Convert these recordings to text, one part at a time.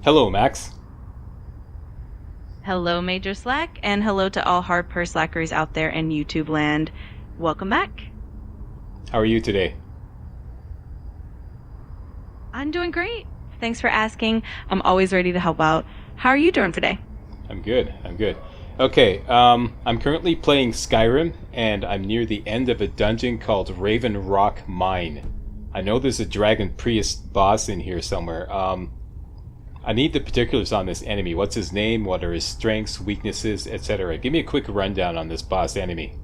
Hello, Max. Hello, Major Slack, and hello to all hardcore slackers out there in YouTube land. Welcome back. How are you today? I'm doing great. Thanks for asking. I'm always ready to help out. How are you doing today? I'm good. Okay, I'm currently playing Skyrim, and I'm near the end of a dungeon called Raven Rock Mine. I know there's a dragon priest boss in here somewhere. I need the particulars on this enemy. What's his name? What are his strengths, weaknesses, etc.? Give me a quick rundown on this boss enemy.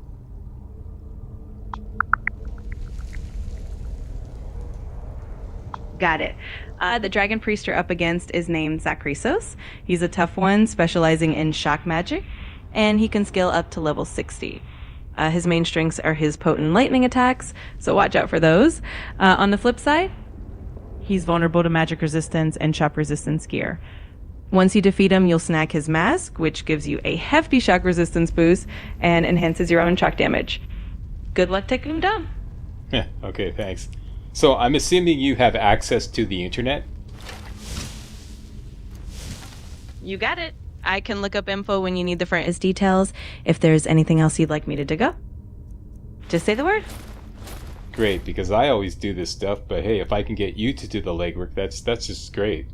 Got it. The dragon priest you're up against is named Zakrisos. He's a tough one, specializing in shock magic, and he can scale up to level 60. His main strengths are his potent lightning attacks, so watch out for those. On the flip side, he's vulnerable to magic resistance and shock resistance gear. Once you defeat him, you'll snag his mask, which gives you a hefty shock resistance boost and enhances your own shock damage. Good luck taking him down. Okay, thanks. So I'm assuming you have access to the internet? You got it. I can look up info when you need the furthest details. If there's anything else you'd like me to dig up, just say the word. Great, because I always do this stuff, but hey, if I can get you to do the legwork, that's just great.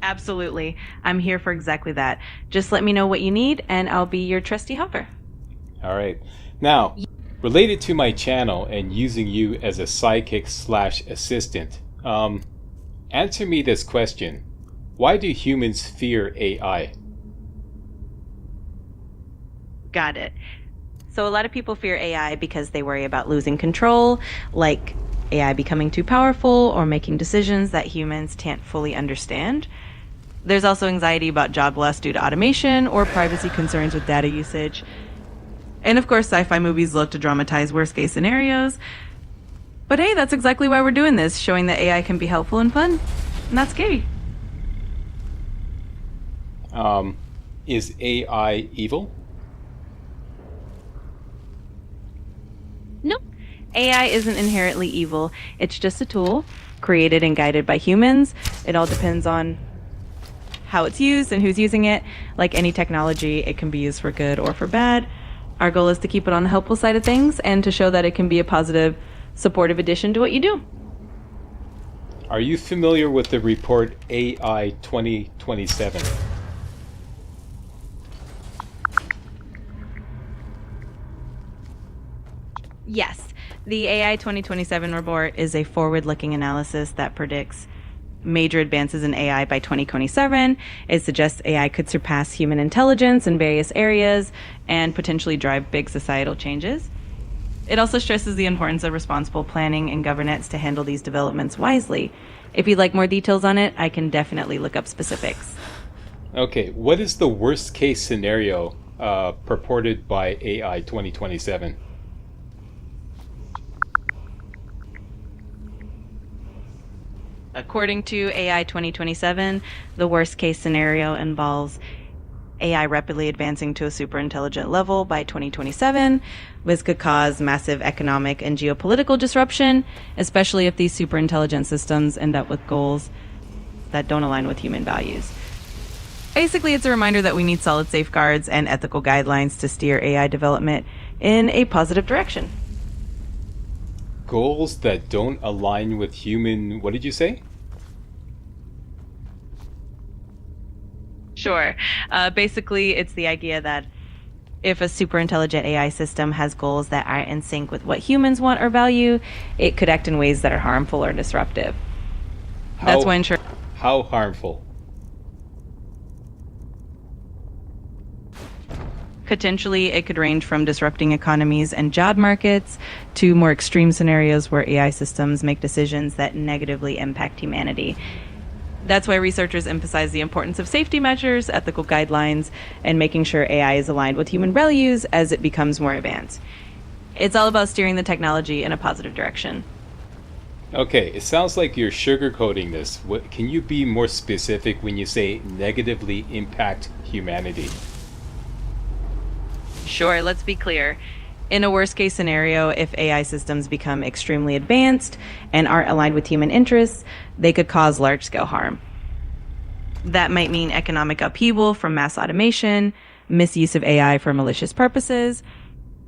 Absolutely. I'm here for exactly that. Just let me know what you need, and I'll be your trusty helper. All right. Now, related to my channel and using you as a sidekick / assistant, answer me this question. Why do humans fear AI? Got it. So a lot of people fear AI because they worry about losing control, like AI becoming too powerful or making decisions that humans can't fully understand. There's also anxiety about job loss due to automation or privacy concerns with data usage. And of course, sci-fi movies look to dramatize worst-case scenarios. But hey, that's exactly why we're doing this, showing that AI can be helpful and fun, and not scary. Is AI evil? Nope. AI isn't inherently evil. It's just a tool, created and guided by humans. It all depends on how it's used and who's using it. Like any technology, it can be used for good or for bad. Our goal is to keep it on the helpful side of things and to show that it can be a positive, supportive addition to what you do. Are you familiar with the report AI 2027? Yes, the AI 2027 report is a forward-looking analysis that predicts major advances in AI by 2027. It suggests AI could surpass human intelligence in various areas and potentially drive big societal changes. It also stresses the importance of responsible planning and governance to handle these developments wisely. If you'd like more details on it, I can definitely look up specifics. Okay, what is the worst case scenario purported by AI 2027? According to AI 2027, the worst case scenario involves AI rapidly advancing to a superintelligent level by 2027. This could cause massive economic and geopolitical disruption, especially if these superintelligent systems end up with goals that don't align with human values. Basically, it's a reminder that we need solid safeguards and ethical guidelines to steer AI development in a positive direction. Goals that don't align with human... What did you say? Sure. Basically, it's the idea that if a super intelligent AI system has goals that aren't in sync with what humans want or value, it could act in ways that are harmful or disruptive. That's when How harmful? potentially it could range from disrupting economies and job markets to more extreme scenarios where AI systems make decisions that negatively impact humanity. That's why researchers emphasize the importance of safety measures, ethical guidelines, and making sure AI is aligned with human values as it becomes more advanced. It's all about steering the technology in a positive direction. Okay, it sounds like you're sugarcoating this. Can you be more specific when you say negatively impact humanity? Sure, let's be clear. In a worst case scenario, if AI systems become extremely advanced and aren't aligned with human interests, they could cause large scale harm. That might mean economic upheaval from mass automation, misuse of AI for malicious purposes,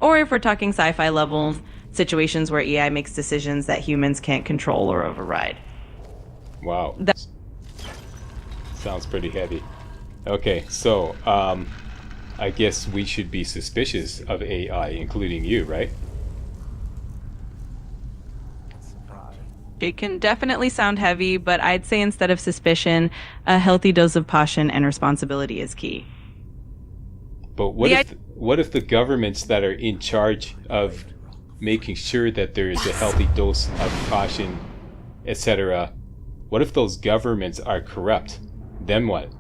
or if we're talking sci-fi level, situations where AI makes decisions that humans can't control or override. Wow. Sounds pretty heavy. Okay, so I guess we should be suspicious of AI, including you, right? It can definitely sound heavy, but I'd say instead of suspicion, a healthy dose of caution and responsibility is key. But what if the governments that are in charge of making sure that there is a healthy dose of caution, etc., what if those governments are corrupt? Then what?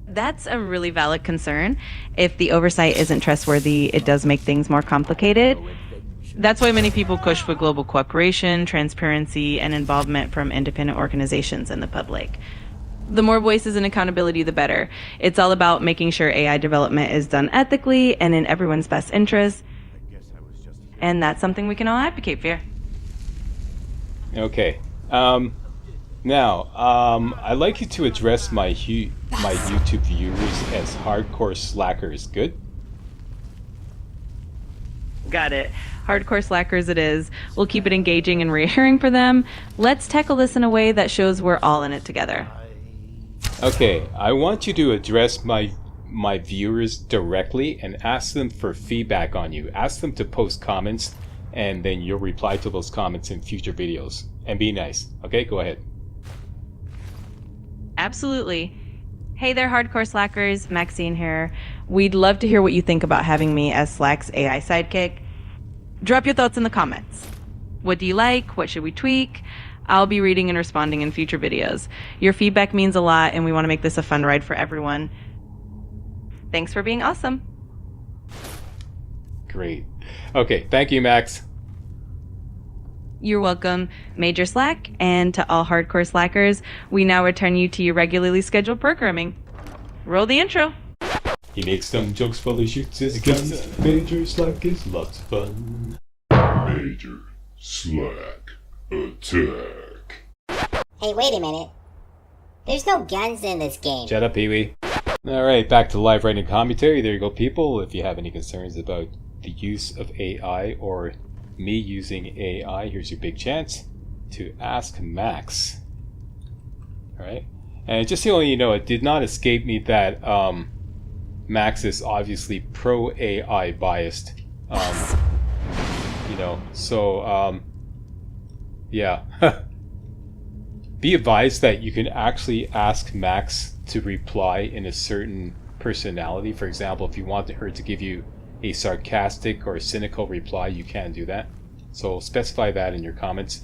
That's a really valid concern. If the oversight isn't trustworthy, it does make things more complicated. That's why many people push for global cooperation, transparency, and involvement from independent organizations and the public. The more voices and accountability, the better. It's all about making sure AI development is done ethically and in everyone's best interest. And that's something we can all advocate for. Okay. Now, I'd like you to address my YouTube viewers as hardcore slackers. Good? Got it. Hardcore slackers it is. We'll keep it engaging and reassuring for them. Let's tackle this in a way that shows we're all in it together. Okay, I want you to address my viewers directly and ask them for feedback on you. Ask them to post comments, and then you'll reply to those comments in future videos. And be nice. Okay, go ahead. Absolutely. Hey there, hardcore slackers. Maxine here. We'd love to hear what you think about having me as Slack's AI sidekick. Drop your thoughts in the comments. What do you like? What should we tweak? I'll be reading and responding in future videos. Your feedback means a lot, and we want to make this a fun ride for everyone. Thanks for being awesome. Great. Okay, thank you, Max. You're welcome, Major Slack, and to all hardcore slackers, we now return you to your regularly scheduled programming. Roll the intro. He makes dumb jokes while he shoots his guns. Major Slack is lots of fun. Major Slack attack. Hey, wait a minute. There's no guns in this game. Shut up, Pee-wee. Alright, back to live writing commentary. There you go, people. If you have any concerns about the use of AI or me using AI, here's your big chance to ask Max. Alright? And just so you know, it did not escape me that Max is obviously pro-AI biased. You know, so, yeah. Be advised that you can actually ask Max to reply in a certain personality. For example, if you want her to give you a sarcastic or cynical reply, you can do that. So specify that in your comments,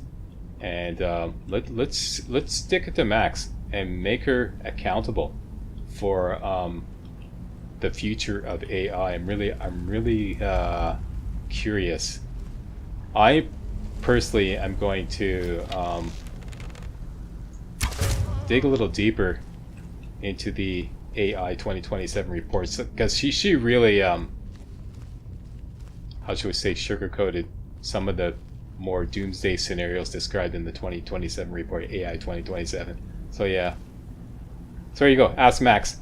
and let's stick it to Max and make her accountable for the future of AI. I'm really curious. I personally am going to dig a little deeper into the AI 2027 reports, because she really how should we say, sugarcoated some of the more doomsday scenarios described in the 2027 report, AI 2027. So yeah. So there you go. Ask Max.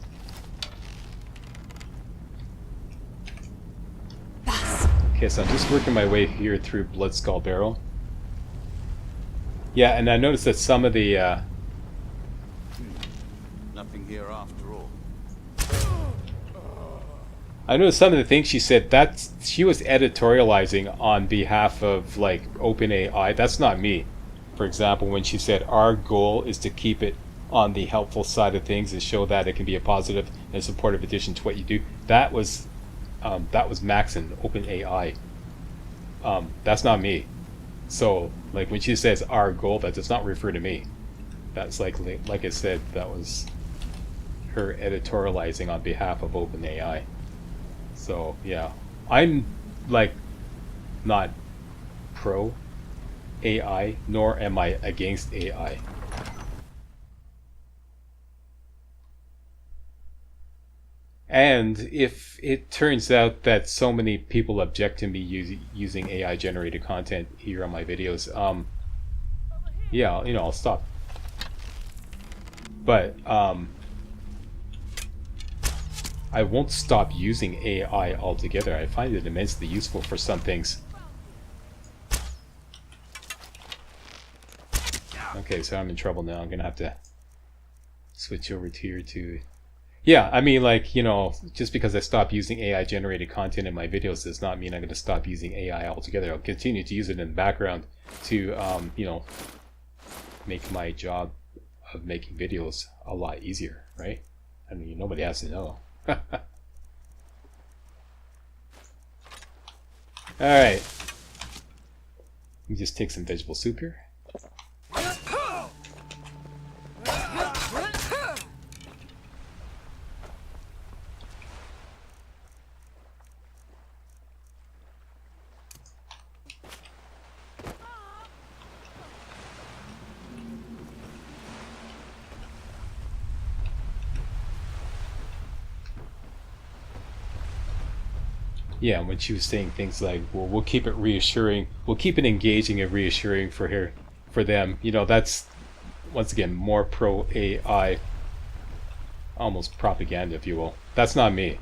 Okay, so I'm just working my way here through Blood Skull Barrel. Yeah, and I noticed that some of the Nothing here after all. I noticed some of the things she said, that she was editorializing on behalf of like OpenAI. That's not me. For example, when she said our goal is to keep it on the helpful side of things and show that it can be a positive and supportive addition to what you do. That was Max and OpenAI. That's not me. So like when she says our goal, that does not refer to me. That's like I said, that was her editorializing on behalf of OpenAI. So yeah, I'm like not pro AI, nor am I against AI. And if it turns out that so many people object to me using AI generated content here on my videos, yeah, you know, I'll stop. But I won't stop using AI altogether. I find it immensely useful for some things. Okay, so I'm in trouble now. I'm gonna have to switch over to here to... Yeah, I mean, like, you know, just because I stop using AI generated content in my videos does not mean I'm going to stop using AI altogether. I'll continue to use it in the background to, you know, make my job of making videos a lot easier, right? I mean, nobody has to know. Alright. Let me just take some vegetable soup here. Yeah, when she was saying things like, well, we'll keep it reassuring, we'll keep it engaging and reassuring for her, for them, you know, that's, once again, more pro-AI, almost propaganda, if you will. That's not me.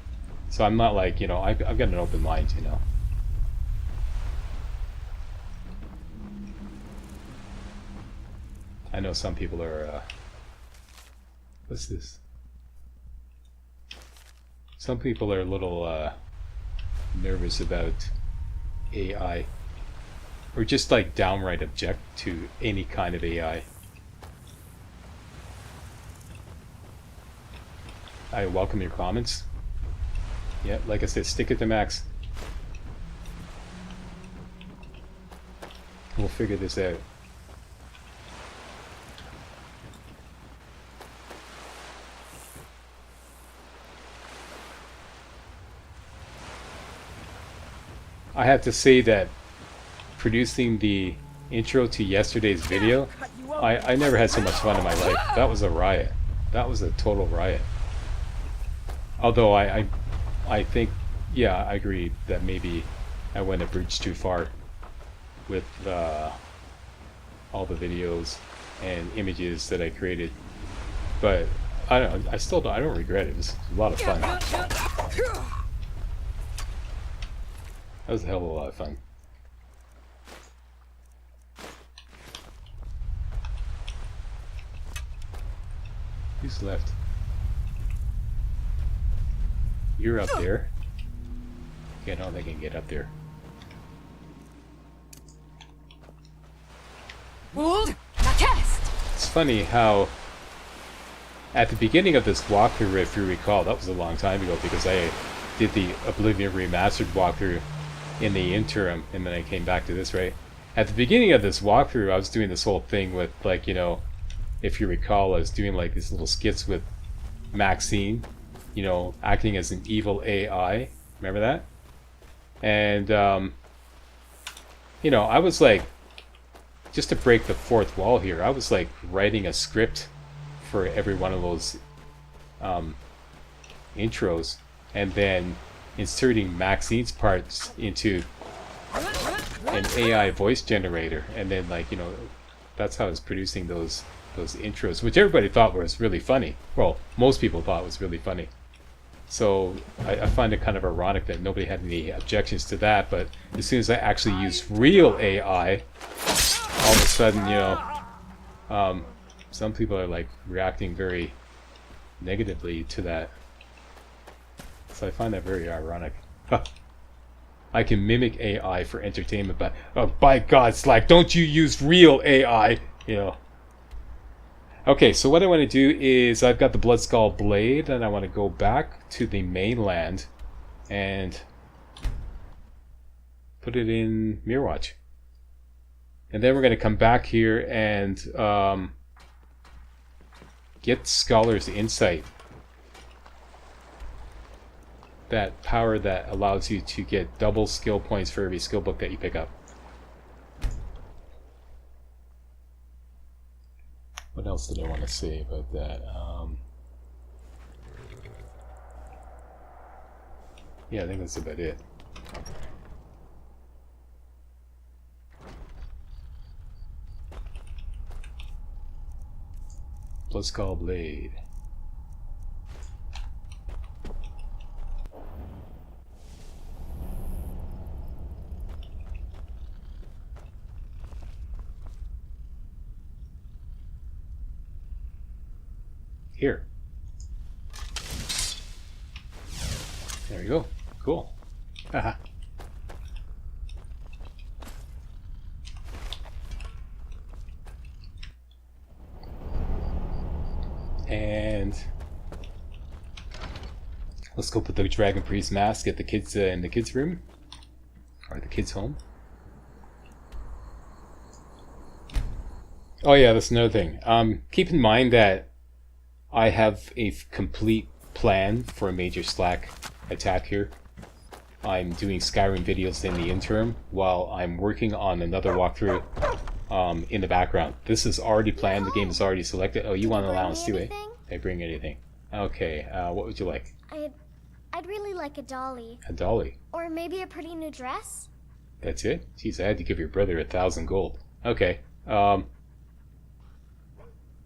So I'm not like, you know, I've got an open mind, you know. I know some people are, what's this? Some people are a little, nervous about AI, or just like downright object to any kind of AI. I welcome your comments. Yeah, like I said, stick it to max. We'll figure this out. I have to say that producing the intro to yesterday's video, I never had so much fun in my life. That was a riot. That was a total riot. Although I think, yeah, I agree that maybe I went a bridge too far with all the videos and images that I created. But I don't. I don't regret it. It was a lot of fun. That was a hell of a lot of fun. Who's left? You're up there. Yeah, no, they can get up there. It's funny how at the beginning of this walkthrough, if you recall, that was a long time ago because I did the Oblivion Remastered walkthrough in the interim, and then I came back to this, right? At the beginning of this walkthrough, I was doing this whole thing with, like, you know, if you recall, I was doing like these little skits with Maxine, you know, acting as an evil AI. Remember that? And, you know, I was like, just to break the fourth wall here, I was like writing a script for every one of those intros, and then inserting Maxine's parts into an AI voice generator, and then, like, you know, that's how I was producing those intros, which everybody thought was really funny. Well, most people thought was really funny. So I find it kind of ironic that nobody had any objections to that, but as soon as I actually used real AI, all of a sudden, you know, some people are like reacting very negatively to that. So I find that very ironic. I can mimic AI for entertainment, but oh, by God, Slack, don't you use real AI, you know. Okay, so what I want to do is I've got the Bloodskull Blade, and I want to go back to the mainland and put it in Mirrorwatch. And then we're going to come back here and get Scholar's Insight. That power that allows you to get double skill points for every skill book that you pick up. What else did I want to say about that? Yeah, I think that's about it. Plus call blade. Here. There we go. Cool. Haha. And let's go put the Dragon Priest mask at the kids in the kids' room, or the kids' home. Oh yeah, that's another thing. Keep in mind that I have a complete plan for a major Slack attack here. I'm doing Skyrim videos in the interim while I'm working on another walkthrough in the background. This is already planned, the game is already selected. Oh, you want an allowance too, eh? I bring anything. Okay, what would you like? I'd really like a dolly. A dolly? Or maybe a pretty new dress? That's it? Jeez, I had to give your brother 1,000 gold. Okay, where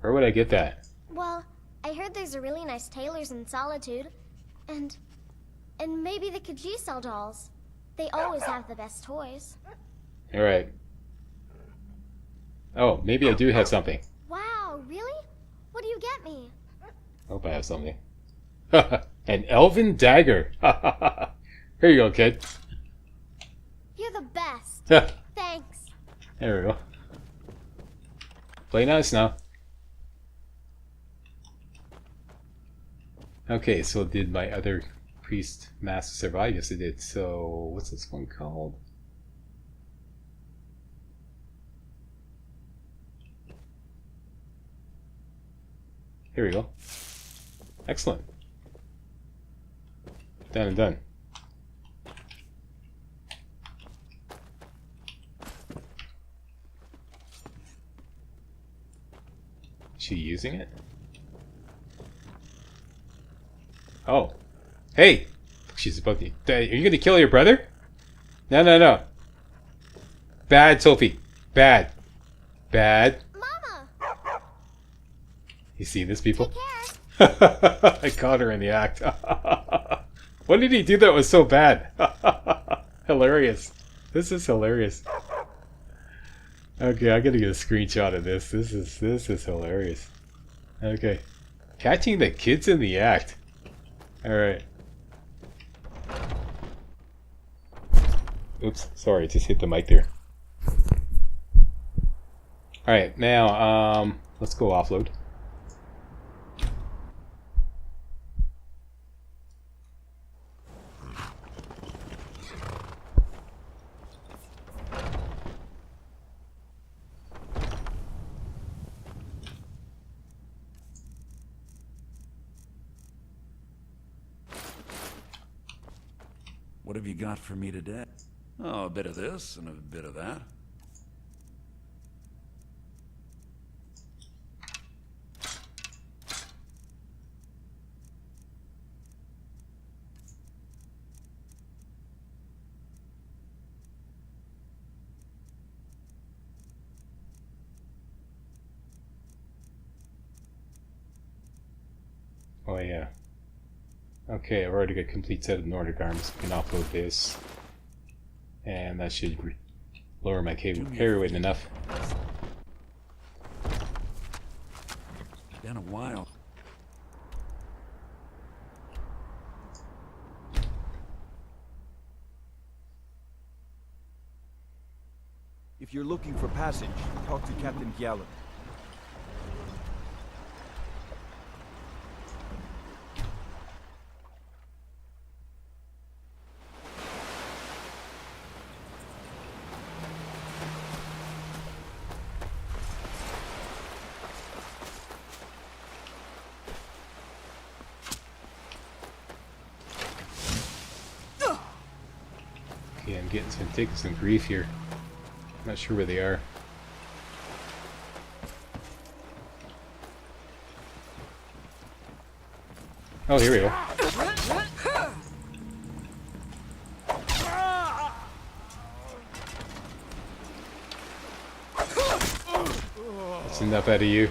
would I get that? Well, I heard there's a really nice tailor's in Solitude. And maybe the Khajiit sell dolls. They always have the best toys. Alright. Oh, maybe I do have something. Wow, really? What do you get me? I hope I have something. An elven dagger! Here you go, kid. You're the best. Thanks. There we go. Play nice now. Okay, so did my other priest mask survive? Yes, it did. So, what's this one called? Here we go. Excellent. Done and done. Is she using it? Oh. Hey! She's about to... Are you gonna kill your brother? No, no, no. Bad, Sophie. Bad. Bad. Mama! You see this, people? Take care. I caught her in the act. What did he do that was so bad? Hilarious. This is hilarious. Okay, I gotta get a screenshot of this. This is hilarious. Okay. Catching the kids in the act. Alright. Oops, sorry, just hit the mic there. Alright, now, let's go offload. What have you got for me today? Oh, a bit of this and a bit of that. Oh yeah. Okay, I've already got a complete set of Nordic arms. We can offload this. And that should lower my carry weight enough. Been a while. If you're looking for passage, talk to Captain Giallo. Okay, I'm taking some grief here. Not sure where they are. Oh, here we go. That's enough out of you.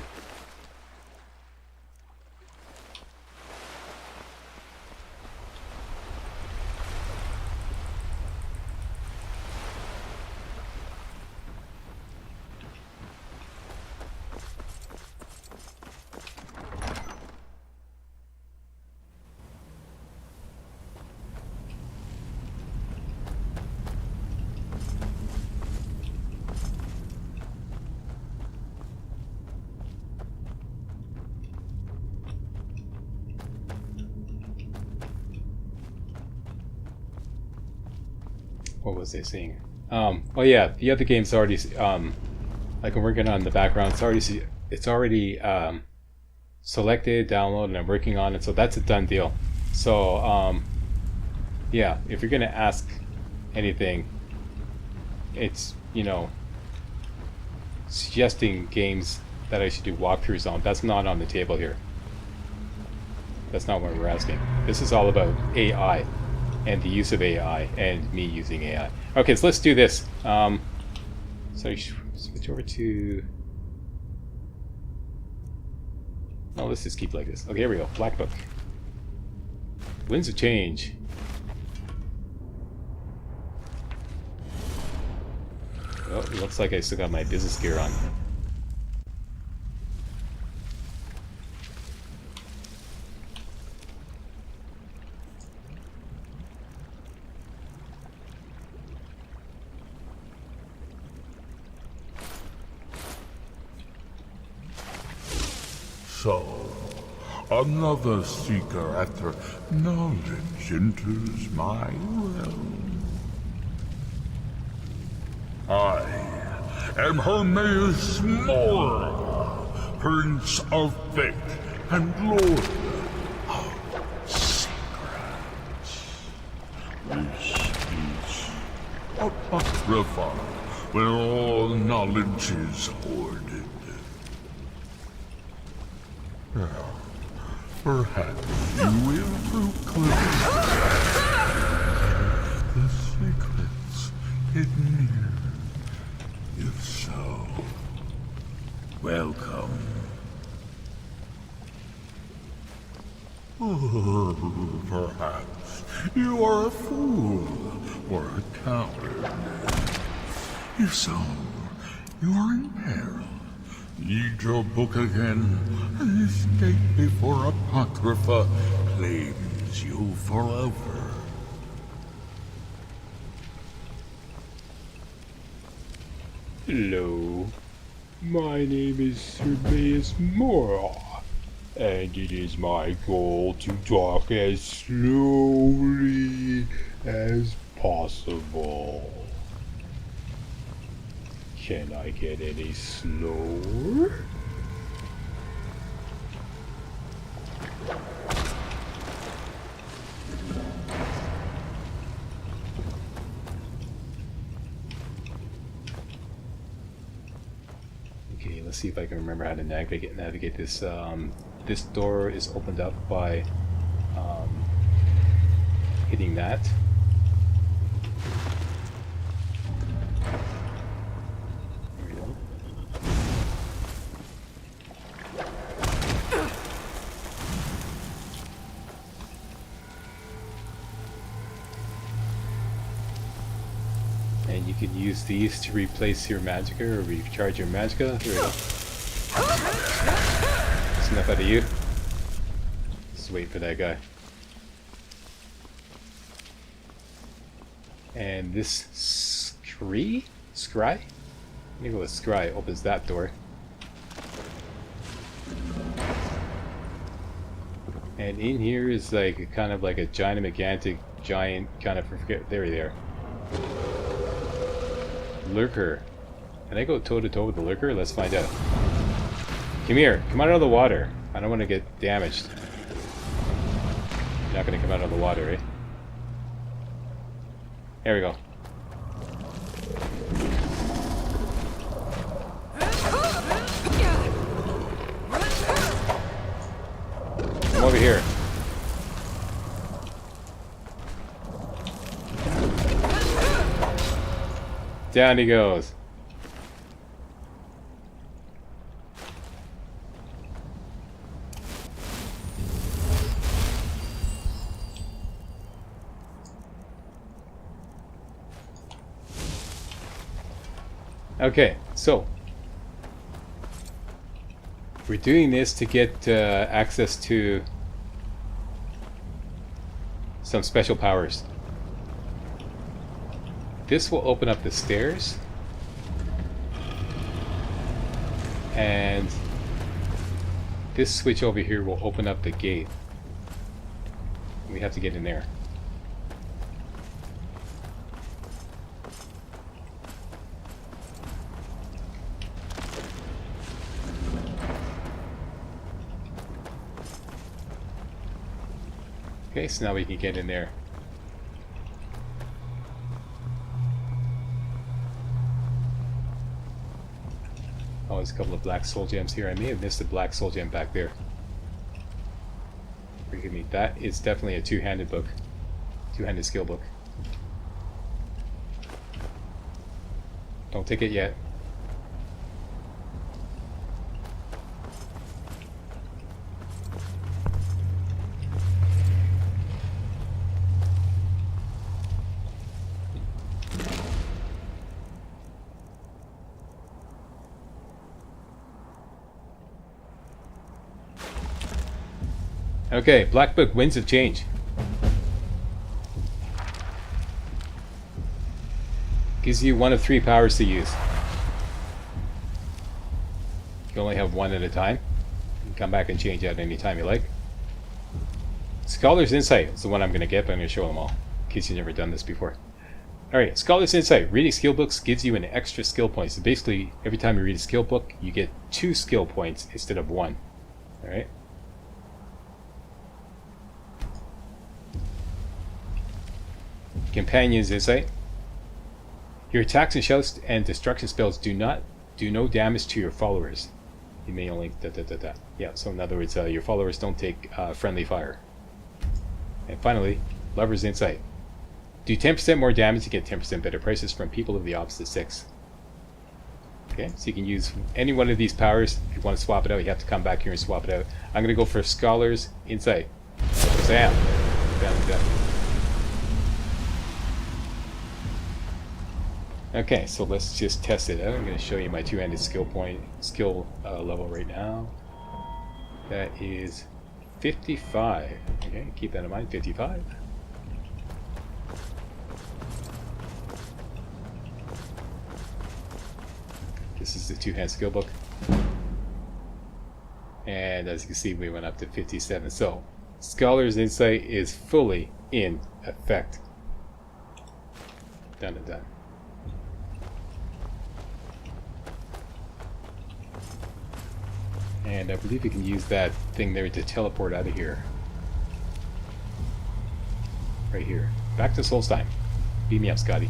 What was I saying? Oh yeah, the other game's already like I'm working on the background. It's already selected, downloaded, and I'm working on it. So that's a done deal. So yeah, if you're gonna ask anything, it's, you know, suggesting games that I should do walkthroughs on. That's not on the table here. That's not what we're asking. This is all about AI. And the use of AI, and me using AI. Okay, so let's do this. So switch over to... No, let's just keep like this. Okay, here we go. Black Book. Winds of Change. Oh, it looks like I still got my business gear on. So, another seeker after knowledge enters my realm. I am Hermaeus Mora, Prince of Fate and Lord of Secrets. This is Apocrypha, where all knowledge is hoarded. Perhaps you will proclaim the secrets hidden here. If so, welcome. Perhaps you are a fool or a coward. If so, you are in peril. Read your book again and escape before Apocrypha claims you forever. Hello, my name is Hermaeus Mora, and it is my goal to talk as slowly as possible. Can I get any slower? Okay, let's see if I can remember how to navigate this. This door is opened up by hitting that. And you can use these to replace your magicka or recharge your magicka. There we go. That's enough out of you. Just wait for that guy. And this scry? I'm gonna go with scry. Opens that door. And in here is like kind of like a gigantic kind of, there we are. Lurker. Can I go toe to toe with the lurker? Let's find out. Come here. Come out of the water. I don't want to get damaged. You're not going to come out of the water, eh? There we go. Come over here. Down he goes. Okay, so we're doing this to get access to some special powers. This will open up the stairs, and this switch over here will open up the gate. We have to get in there. Okay, so now we can get in there. Oh, there's a couple of black soul gems here. I may have missed a black soul gem back there. Forgive me. That is definitely a two-handed book. Two-handed skill book. Don't take it yet. Okay, Black Book, Winds of Change. Gives you one of 3 powers to use. You can only have one at a time. You can come back and change out any time you like. Scholar's Insight is the one I'm going to get, but I'm going to show them all, in case you've never done this before. Alright, Scholar's Insight. Reading skill books gives you an extra skill point. So basically, every time you read a skill book, you get 2 skill points instead of 1. Alright? Companion's Insight. Your attacks and shouts and destruction spells do no damage to your followers. You may only Yeah, so in other words, your followers don't take friendly fire. And finally, Lover's Insight. Do 10% more damage to get 10% better prices from people of the opposite sex. Okay, so you can use any one of these powers. If you want to swap it out, you have to come back here and swap it out. I'm going to go for Scholar's Insight. Bam. Bam, bam. Okay, so let's just test it out. I'm going to show you my two-handed skill level right now. That is 55. Okay, keep that in mind, 55. This is the two-hand skill book. And as you can see, we went up to 57. So, Scholar's Insight is fully in effect. Done and done. And I believe you can use that thing there to teleport out of here. Right here. Back to Solstheim. Beam me up, Scotty.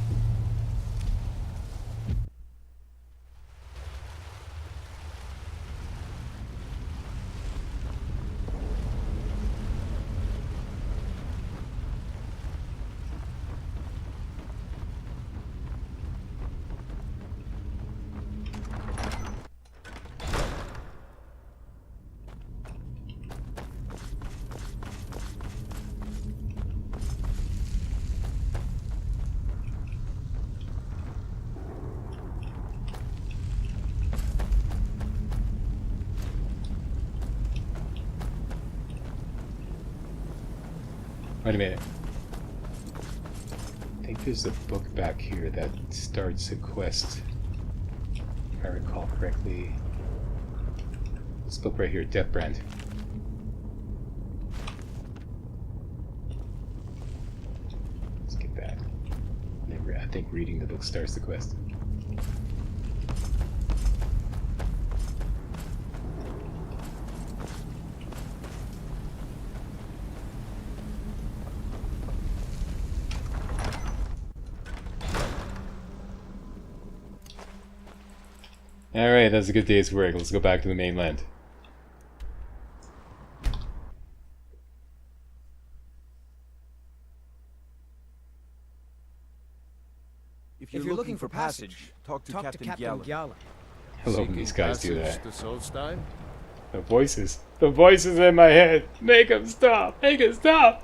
Wait a minute. I think there's a book back here that starts a quest, if I recall correctly. This book right here, Deathbrand. Let's get that. I think reading the book starts the quest. Alright, that's a good day's work. Let's go back to the mainland. If you're looking for passage, talk to Captain Gyala. I love when these guys do that. To Solstheim? The voices in my head. Make them stop. Make it stop.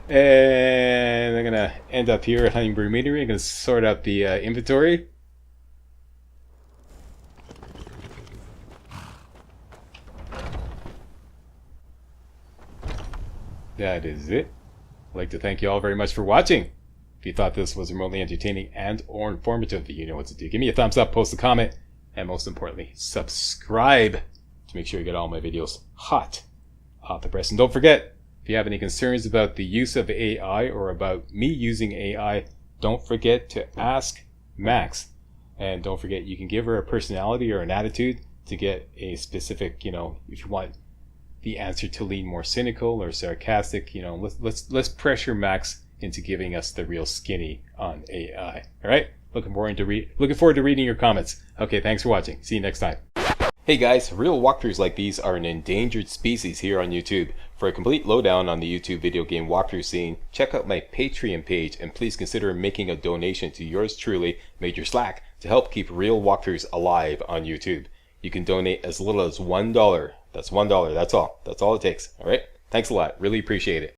And I'm gonna end up here at Hunting Brew Meadery. I'm gonna sort out the inventory. that is it. I'd like to thank you all very much for watching. If you thought this was remotely entertaining and or informative, you know what to do. Give me a thumbs up, post a comment, and most importantly, subscribe to make sure you get all my videos hot off the press. And don't forget, if you have any concerns about the use of AI or about me using AI, don't forget to ask Max. And don't forget, you can give her a personality or an attitude to get a specific, you know, if you want the answer to lean more cynical or sarcastic, you know, let's pressure Max into giving us the real skinny on AI. All right? Looking forward to reading your comments. Okay, thanks for watching. See you next time. Hey guys, real walkthroughs like these are an endangered species here on YouTube. For a complete lowdown on the YouTube video game walkthrough scene, check out my Patreon page and please consider making a donation to yours truly, Major Slack, to help keep real walkthroughs alive on YouTube. You can donate as little as $1. That's $1, that's all. That's all it takes. Alright? Thanks a lot. Really appreciate it.